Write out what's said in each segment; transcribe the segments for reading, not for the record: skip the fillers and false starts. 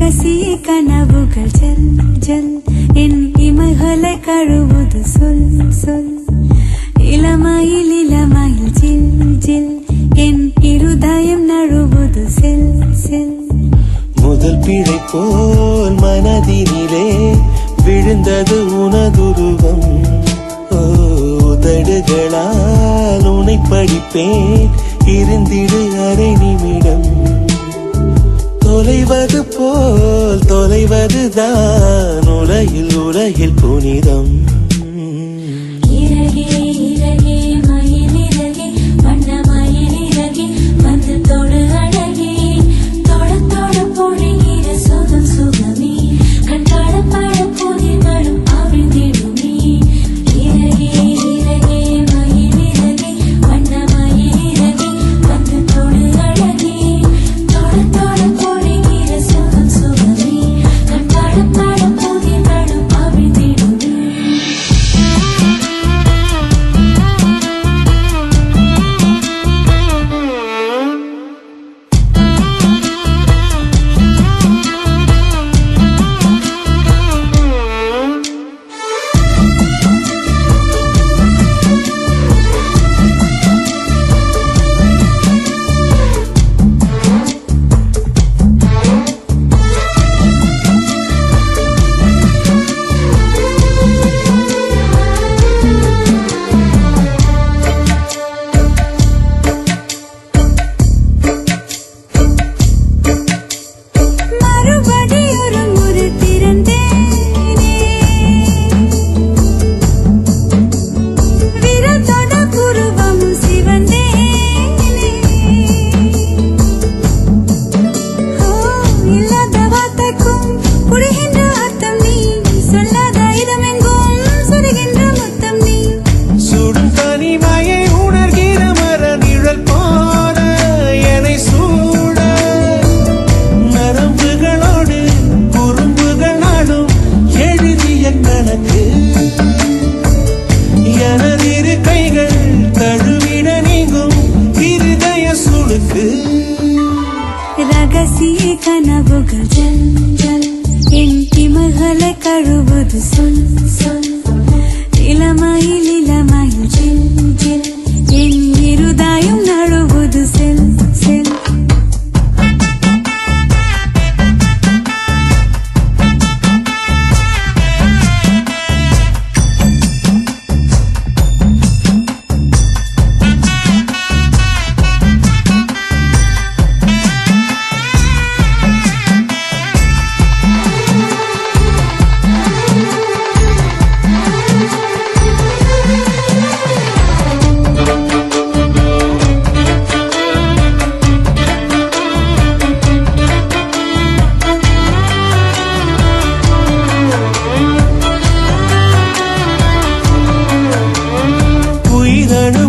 ரகசிய கனவுகள் ஜல் ஜல் என் இமைகளை கழுவுது சொல் சொல் இளமையில் இளமையில் ஜில் ஜில் என் இருதயம் நழுவுது செல் செல் முதல் பிழை போல் மனதினிலே விழுந்தது உனதுருவம் உதடுகளால் உனை படிப்பேன் இருந்திடு அரை நிமிடம் தொலைவது போல் தொலைவதுதான் உலகில் உலகில் புனிதம் ரகசிய கனவுகள் ஜல் ஜல் என் இமைகளை கழுவுது சொல் சொல் இளமையில் இளமையில் ஜில் ஜில் என் இருதயம் நழுவுது செல் செல்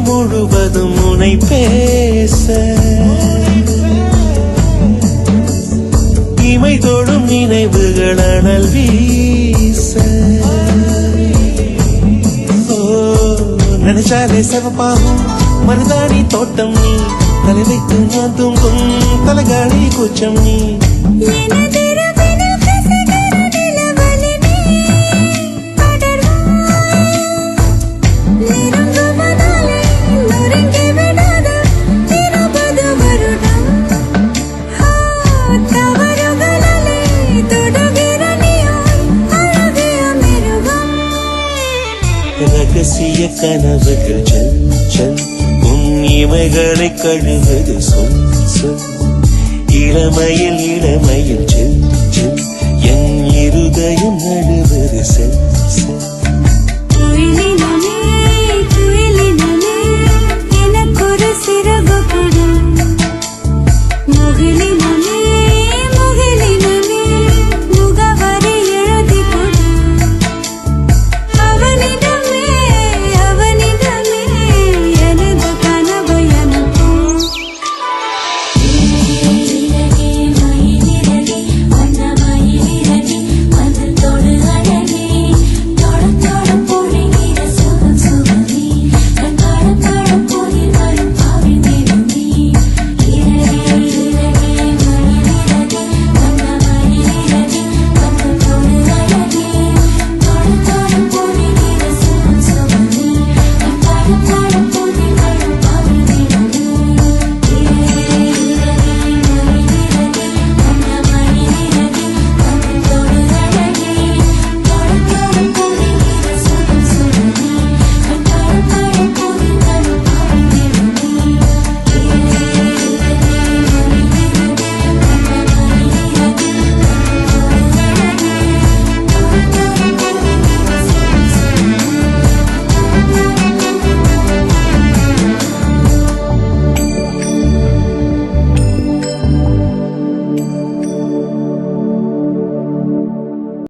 முழுவதும் உனை பேச இமை தொடும் நினைவுகள் அனல் வீச நினைச்சாலே செவப்பாகும் மருதாணி தோட்டம் நீ தலை வைத்து நான் தூங்கும் தலைகாணி கூச்சம் நீ ரகசிய கனவுகள் ஜல் ஜல் உன் இமைகளை கழுவது சொல் சொல் இளமையில் இளமையில் ஜல் ஜல் என் இருதயம் நழுவது செல் செல்